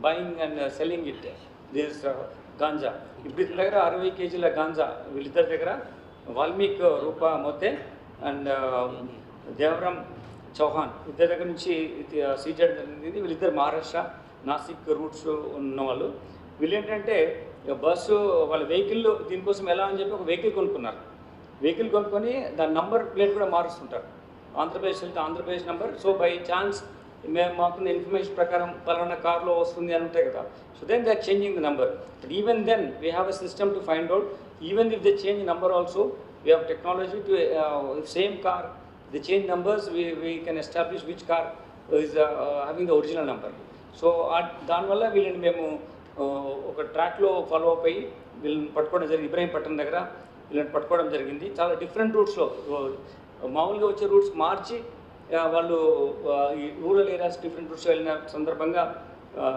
buying and selling it. This ganja. ఇప్పుడు ఇతని దగ్గర 60 kg గాంజా వీళ్ళిద్దరి దగ్గర వాల్మీక్ రూపా మోతే అండ్ దేవరం చౌహాన్ ఇద్దరి దగ్గర నుంచి సీజ్ చేయడం జరిగింది. వీళ్ళిద్దరు మహారాష్ట్ర నాసిక్ రూట్స్ ఉన్నవాళ్ళు. వీళ్ళు ఏంటంటే బస్సు వాళ్ళ వెహికల్ దీనికోసం ఎలా అని చెప్పి ఒక వెహికల్ కొనుక్కున్నారు. వెహికల్ కొనుక్కొని దాని నంబర్ ప్లేట్ కూడా మారుస్తుంటారు. ఆంధ్రప్రదేశ్ వెళ్తే Andhra Pradesh number. So by chance మేము మాకున్న ఇన్ఫర్మేషన్ ప్రకారం పలానా కార్లో వస్తుంది అని ఉంటాయి కదా. So then they are changing the number. But even then we have a system to find out even if they change number also we have technology to same car they change numbers we can establish which car is having the original number. So దానివల్ల వీళ్ళని మేము ఒక ట్రాక్లో follow up అయ్యి వీళ్ళని పట్టుకోవడం జరిగింది. ఇబ్రహీంపట్నం దగ్గర వీళ్ళని పట్టుకోవడం జరిగింది. చాలా డిఫరెంట్ రూట్స్లో మామూలుగా వచ్చే రూట్స్ మార్చి వాళ్ళు ఈ రూరల్ ఏరియాస్ డిఫరెంట్ రూట్స్ వెళ్ళిన సందర్భంగా